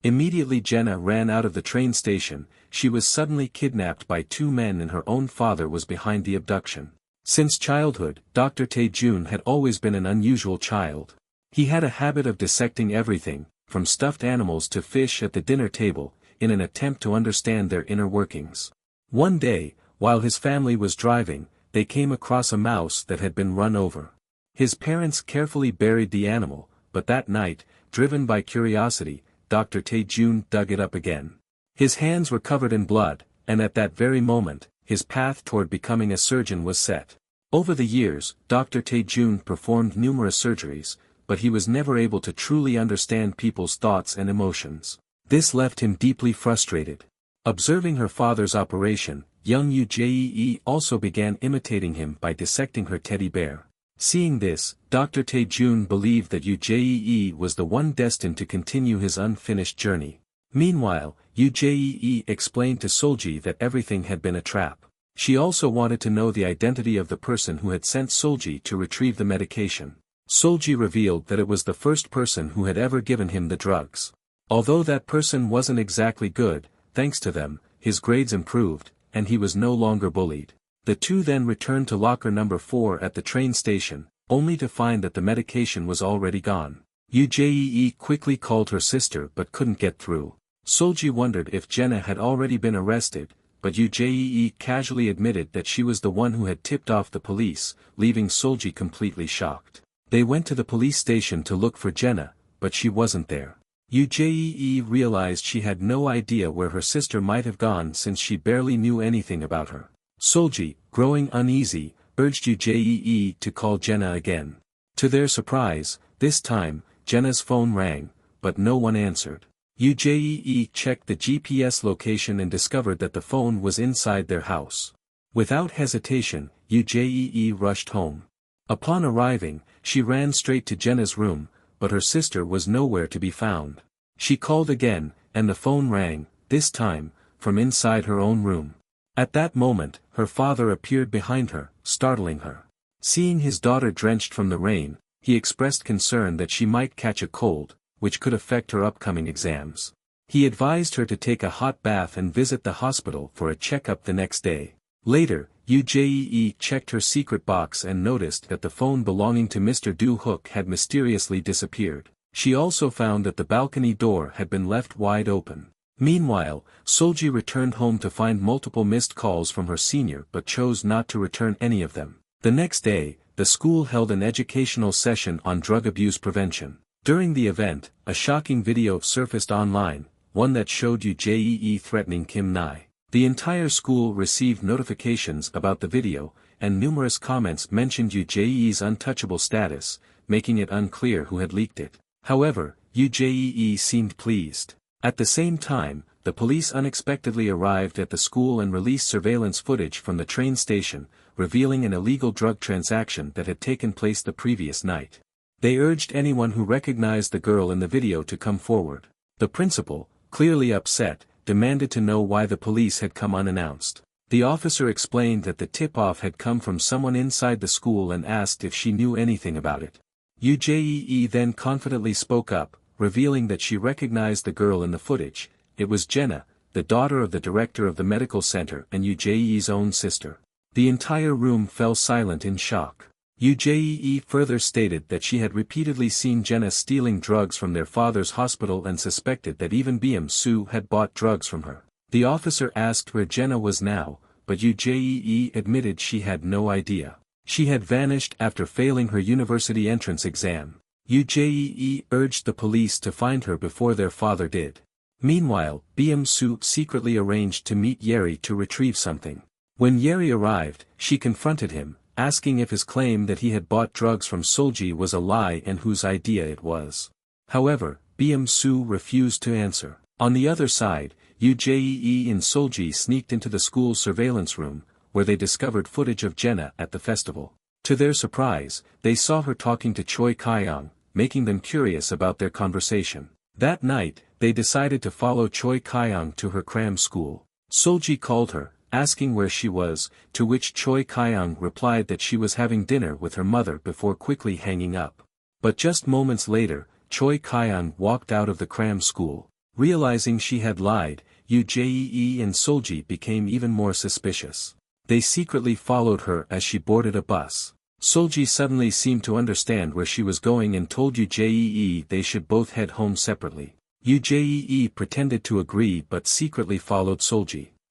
Immediately Jenna ran out of the train station. She was suddenly kidnapped by two men and her own father was behind the abduction. Since childhood, Dr. Tae-jun had always been an unusual child. He had a habit of dissecting everything, from stuffed animals to fish at the dinner table, in an attempt to understand their inner workings. One day, while his family was driving, they came across a mouse that had been run over. His parents carefully buried the animal, but that night, driven by curiosity, Dr. Tae-jun dug it up again. His hands were covered in blood, and at that very moment, his path toward becoming a surgeon was set. Over the years, Dr. Tae-jun performed numerous surgeries, but he was never able to truly understand people's thoughts and emotions. This left him deeply frustrated. Observing her father's operation, young Yoo Je-i also began imitating him by dissecting her teddy bear. Seeing this, Dr. Tae-jun believed that Yoo Je-i was the one destined to continue his unfinished journey. Meanwhile, Yoo Je-i explained to Seul that everything had been a trap. She also wanted to know the identity of the person who had sent Seul to retrieve the medication. Seul revealed that it was the first person who had ever given him the drugs. Although that person wasn't exactly good, thanks to them, his grades improved, and he was no longer bullied. The two then returned to locker number 4 at the train station, only to find that the medication was already gone. Yoo Je-i quickly called her sister but couldn't get through. Seul wondered if Jenna had already been arrested, but Yoo Je-i casually admitted that she was the one who had tipped off the police, leaving Seul completely shocked. They went to the police station to look for Jenna, but she wasn't there. Yoo Je-i realized she had no idea where her sister might have gone since she barely knew anything about her. Seul, growing uneasy, urged Yoo Je-i to call Jenna again. To their surprise, this time, Jenna's phone rang, but no one answered. Yoo Je-i checked the GPS location and discovered that the phone was inside their house. Without hesitation, Yoo Je-i rushed home. Upon arriving, she ran straight to Jenna's room, but her sister was nowhere to be found. She called again, and the phone rang, this time, from inside her own room. At that moment, her father appeared behind her, startling her. Seeing his daughter drenched from the rain, he expressed concern that she might catch a cold, which could affect her upcoming exams. He advised her to take a hot bath and visit the hospital for a checkup the next day. Later, Yoo Je-i checked her secret box and noticed that the phone belonging to Mr. Do-hook had mysteriously disappeared. She also found that the balcony door had been left wide open. Meanwhile, Seul returned home to find multiple missed calls from her senior but chose not to return any of them. The next day, the school held an educational session on drug abuse prevention. During the event, a shocking video surfaced online, one that showed Yoo Je-i threatening Kim Nae. The entire school received notifications about the video, and numerous comments mentioned Yoo Je-i's untouchable status, making it unclear who had leaked it. However, Yoo Je-i seemed pleased. At the same time, the police unexpectedly arrived at the school and released surveillance footage from the train station, revealing an illegal drug transaction that had taken place the previous night. They urged anyone who recognized the girl in the video to come forward. The principal, clearly upset, demanded to know why the police had come unannounced. The officer explained that the tip-off had come from someone inside the school and asked if she knew anything about it. Yoo Je-i then confidently spoke up, revealing that she recognized the girl in the footage. It was Jenna, the daughter of the director of the medical center and Yoo Je-i's own sister. The entire room fell silent in shock. Yoo Je-i further stated that she had repeatedly seen Jenna stealing drugs from their father's hospital and suspected that even Bim-soo had bought drugs from her. The officer asked where Jenna was now, but Yoo Je-i admitted she had no idea. She had vanished after failing her university entrance exam. Yoo Je-i urged the police to find her before their father did. Meanwhile, Bim-soo secretly arranged to meet Yeri to retrieve something. When Yeri arrived, she confronted him, asking if his claim that he had bought drugs from Seul was a lie and whose idea it was. However, Bim-soo refused to answer. On the other side, Yoo Je-i and Seul sneaked into the school's surveillance room, where they discovered footage of Jenna at the festival. To their surprise, they saw her talking to Choi Kyung, making them curious about their conversation. That night, they decided to follow Choi Kyung to her cram school. Seul called her, asking where she was, to which Choi Kyung replied that she was having dinner with her mother before quickly hanging up. But just moments later, Choi Kyung walked out of the cram school. Realizing she had lied, Yoo Je-i and Seul became even more suspicious. They secretly followed her as she boarded a bus. Seul suddenly seemed to understand where she was going and told Yoo Je-i they should both head home separately. Yoo Je-i pretended to agree but secretly followed Seul.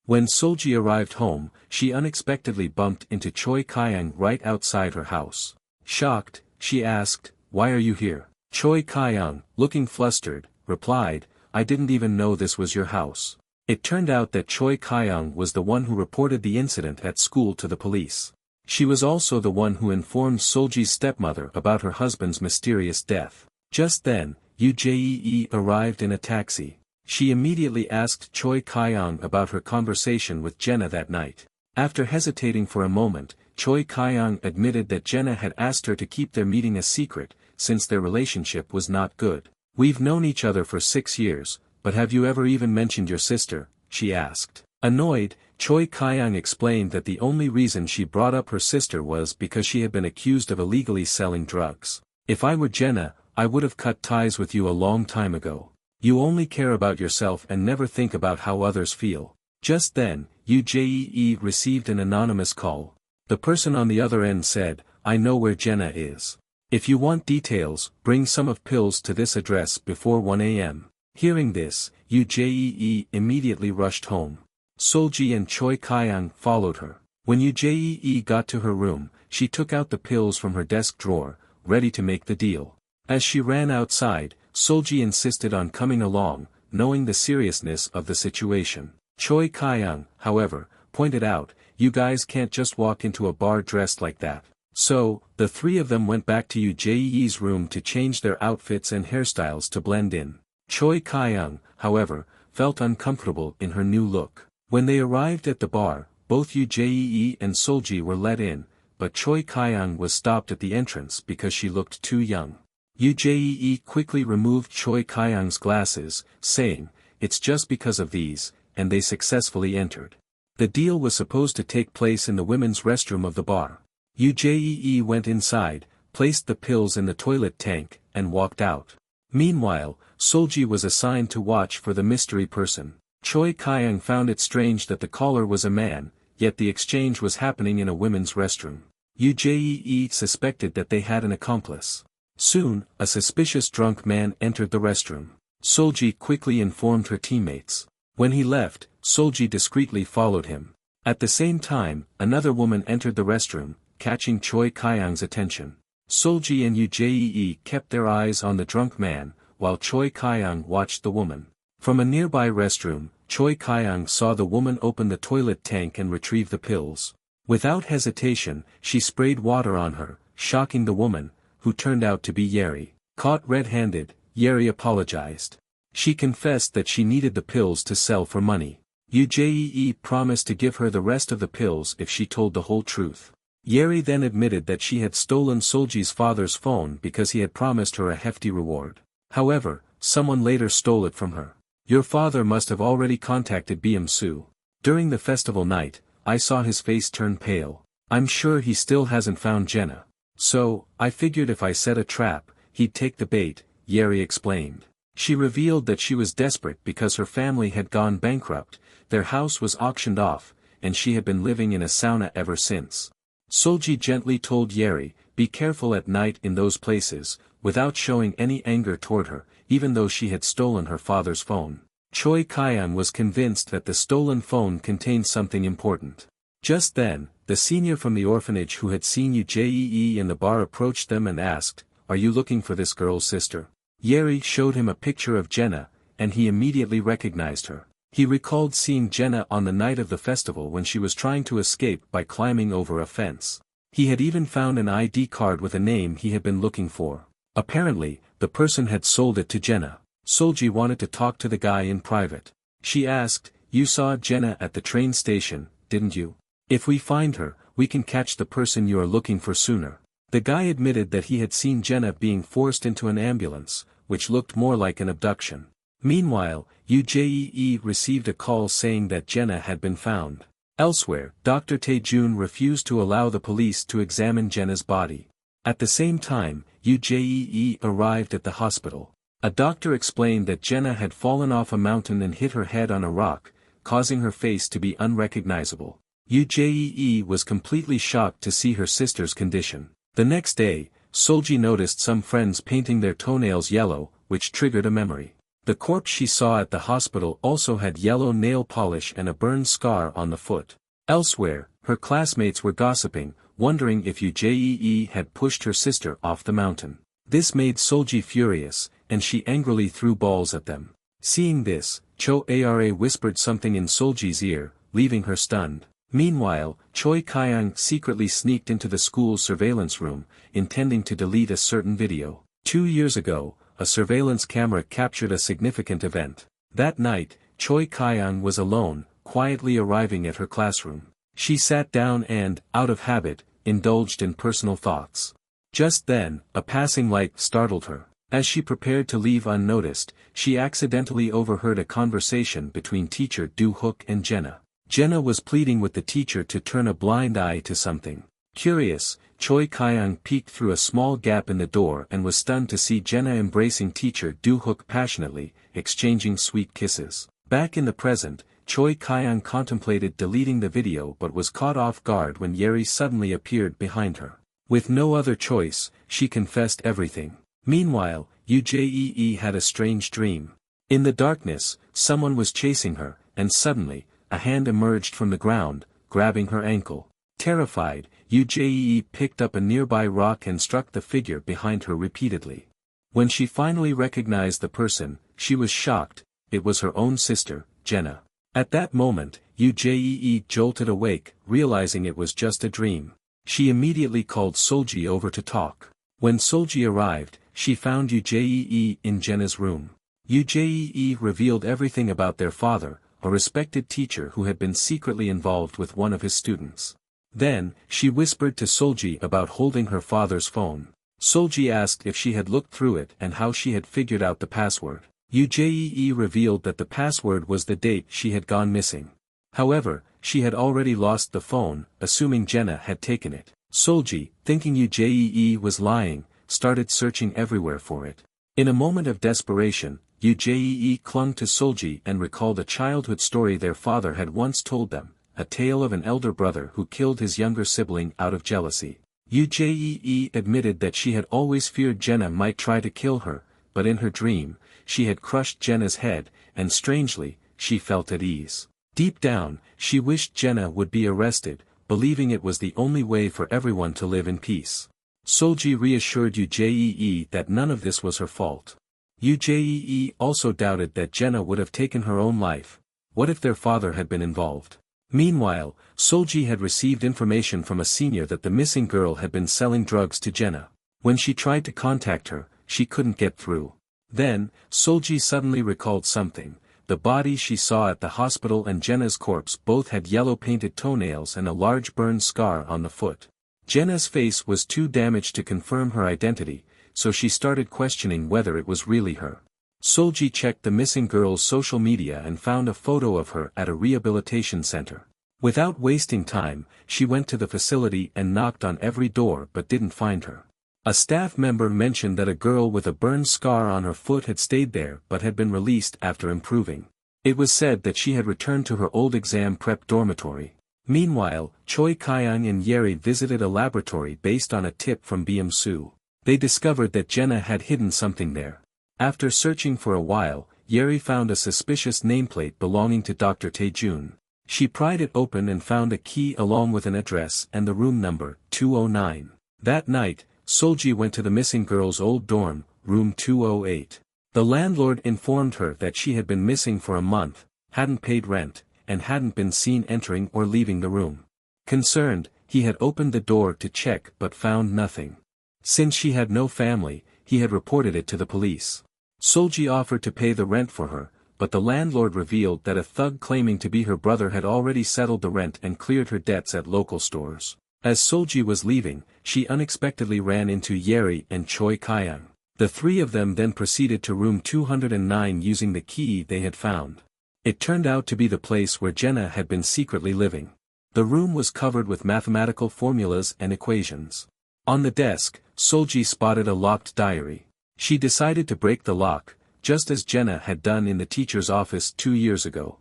When Seul arrived home, she unexpectedly bumped into Choi Kyung right outside her house. Shocked, she asked, "Why are you here?" Choi Kyung, looking flustered, replied, "I didn't even know this was your house." It turned out that Choi Kyung was the one who reported the incident at school to the police. She was also the one who informed Seul's stepmother about her husband's mysterious death. Just then, Yoo Je-i arrived in a taxi. She immediately asked Choi Kyung about her conversation with Jenna that night. After hesitating for a moment, Choi Kyung admitted that Jenna had asked her to keep their meeting a secret, since their relationship was not good. "We've known each other for 6 years, but have you ever even mentioned your sister?" she asked. Annoyed, Choi Kyung explained that the only reason she brought up her sister was because she had been accused of illegally selling drugs. "If I were Jenna, I would have cut ties with you a long time ago. You only care about yourself and never think about how others feel." Just then, Yoo Je-i received an anonymous call. The person on the other end said, "I know where Jenna is. If you want details, bring some of pills to this address before 1 a.m. Hearing this, Yoo Je-i immediately rushed home. Seul and Choi Kyung followed her. When Yoo Je-i got to her room, she took out the pills from her desk drawer, ready to make the deal. As she ran outside, Seul insisted on coming along, knowing the seriousness of the situation. Choi Kyung, however, pointed out, "You guys can't just walk into a bar dressed like that." So, the three of them went back to Yoo Je-i's room to change their outfits and hairstyles to blend in. Choi Kyung, however, felt uncomfortable in her new look. When they arrived at the bar, both Yoo Je-i and Seul were let in, but Choi Kyung was stopped at the entrance because she looked too young. Yoo Je-i quickly removed Choi Kyung's glasses, saying, "It's just because of these," and they successfully entered. The deal was supposed to take place in the women's restroom of the bar. Yoo Je-i went inside, placed the pills in the toilet tank, and walked out. Meanwhile, Seul was assigned to watch for the mystery person. Choi Kyung found it strange that the caller was a man, yet the exchange was happening in a women's restroom. Yoo Je-i suspected that they had an accomplice. Soon, a suspicious drunk man entered the restroom. Seul quickly informed her teammates. When he left, Seul discreetly followed him. At the same time, another woman entered the restroom, catching Choi Kyung's attention. Seul and Yoo Je-i kept their eyes on the drunk man, while Choi Kyung watched the woman. From a nearby restroom, Choi Kyung saw the woman open the toilet tank and retrieve the pills. Without hesitation, she sprayed water on her, shocking the woman, who turned out to be Yoo-je. Caught red-handed, Yoo-je apologized. She confessed that she needed the pills to sell for money. Yoo Je-i promised to give her the rest of the pills if she told the whole truth. Yoo-je then admitted that she had stolen Seul's father's phone because he had promised her a hefty reward. However, someone later stole it from her. "Your father must have already contacted Bim-soo. During the festival night, I saw his face turn pale. I'm sure he still hasn't found Jenna. So, I figured if I set a trap, he'd take the bait," Yoo-je explained. She revealed that she was desperate because her family had gone bankrupt, their house was auctioned off, and she had been living in a sauna ever since. Seul gently told Yoo-je, "Be careful at night in those places," without showing any anger toward her, even though she had stolen her father's phone. Choi Kyung was convinced that the stolen phone contained something important. Just then, the senior from the orphanage who had seen Yoo Je-i in the bar approached them and asked, "Are you looking for this girl's sister?" Yoo-je showed him a picture of Jenna, and he immediately recognized her. He recalled seeing Jenna on the night of the festival when she was trying to escape by climbing over a fence. He had even found an ID card with a name he had been looking for. Apparently, the person had sold it to Jenna. Seul wanted to talk to the guy in private. She asked, "You saw Jenna at the train station, didn't you? If we find her, we can catch the person you are looking for sooner." The guy admitted that he had seen Jenna being forced into an ambulance, which looked more like an abduction. Meanwhile, Yoo Je-i received a call saying that Jenna had been found. Elsewhere, Dr. Tae-jun refused to allow the police to examine Jenna's body. At the same time, Yoo Je-i arrived at the hospital. A doctor explained that Jenna had fallen off a mountain and hit her head on a rock, causing her face to be unrecognizable. Yoo Je-i was completely shocked to see her sister's condition. The next day, Seul noticed some friends painting their toenails yellow, which triggered a memory. The corpse she saw at the hospital also had yellow nail polish and a burned scar on the foot. Elsewhere, her classmates were gossiping, wondering if Yoo Je-i had pushed her sister off the mountain. This made Seul furious, and she angrily threw balls at them. Seeing this, Cho-ara whispered something in Seul's ear, leaving her stunned. Meanwhile, Choi Kyung secretly sneaked into the school's surveillance room, intending to delete a certain video. 2 years ago, a surveillance camera captured a significant event. That night, Choi Kyung was alone, quietly arriving at her classroom. She sat down and, out of habit, indulged in personal thoughts. Just then, a passing light startled her. As she prepared to leave unnoticed, she accidentally overheard a conversation between teacher Do-hook and Jenna. Jenna was pleading with the teacher to turn a blind eye to something. Curious, Choi Kyung peeked through a small gap in the door and was stunned to see Jenna embracing teacher Do-hook passionately, exchanging sweet kisses. Back in the present, Choi Kyung contemplated deleting the video but was caught off guard when Yoo Je-i suddenly appeared behind her. With no other choice, she confessed everything. Meanwhile, Yoo Je-i had a strange dream. In the darkness, someone was chasing her, and suddenly, a hand emerged from the ground, grabbing her ankle. Terrified, Yoo Je-i picked up a nearby rock and struck the figure behind her repeatedly. When she finally recognized the person, she was shocked. It was her own sister, Jenna. At that moment, Yoo Je-i jolted awake, realizing it was just a dream. She immediately called Seul over to talk. When Seul arrived, she found Yoo Je-i in Jenna's room. Yoo Je-i revealed everything about their father, a respected teacher who had been secretly involved with one of his students. Then, she whispered to Seul about holding her father's phone. Seul asked if she had looked through it and how she had figured out the password. Yoo Je-i revealed that the password was the date she had gone missing. However, she had already lost the phone, assuming Jenna had taken it. Seul, thinking Yoo Je-i was lying, started searching everywhere for it. In a moment of desperation, Yoo Je-i clung to Seul and recalled a childhood story their father had once told them, a tale of an elder brother who killed his younger sibling out of jealousy. Yoo Je-i admitted that she had always feared Jenna might try to kill her, but in her dream, she had crushed Jenna's head, and strangely, she felt at ease. Deep down, she wished Jenna would be arrested, believing it was the only way for everyone to live in peace. Seul reassured Yoo Je-i that none of this was her fault. Yoo Je-i also doubted that Jenna would have taken her own life. What if their father had been involved? Meanwhile, Seul had received information from a senior that the missing girl had been selling drugs to Jenna. When she tried to contact her, she couldn't get through. Then, Seul suddenly recalled something. The body she saw at the hospital and Jenna's corpse both had yellow-painted toenails and a large burned scar on the foot. Jenna's face was too damaged to confirm her identity, so she started questioning whether it was really her. Seul checked the missing girl's social media and found a photo of her at a rehabilitation center. Without wasting time, she went to the facility and knocked on every door but didn't find her. A staff member mentioned that a girl with a burned scar on her foot had stayed there but had been released after improving. It was said that she had returned to her old exam prep dormitory. Meanwhile, Choi Kyung and Yoo Je-i visited a laboratory based on a tip from Bum-soo. They discovered that Jenna had hidden something there. After searching for a while, Yoo Je-i found a suspicious nameplate belonging to Dr. Tae-jun. She pried it open and found a key along with an address and the room number, 209. That night, Seul went to the missing girl's old dorm, room 208. The landlord informed her that she had been missing for a month, hadn't paid rent, and hadn't been seen entering or leaving the room. Concerned, he had opened the door to check but found nothing. Since she had no family, he had reported it to the police. Seul offered to pay the rent for her, but the landlord revealed that a thug claiming to be her brother had already settled the rent and cleared her debts at local stores. As Seul was leaving, she unexpectedly ran into Yoo Je-i and Choi Kyung. The three of them then proceeded to room 209 using the key they had found. It turned out to be the place where Jenna had been secretly living. The room was covered with mathematical formulas and equations. On the desk, Seul spotted a locked diary. She decided to break the lock, just as Jenna had done in the teacher's office 2 years ago.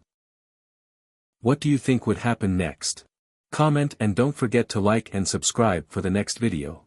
What do you think would happen next? Comment and don't forget to like and subscribe for the next video.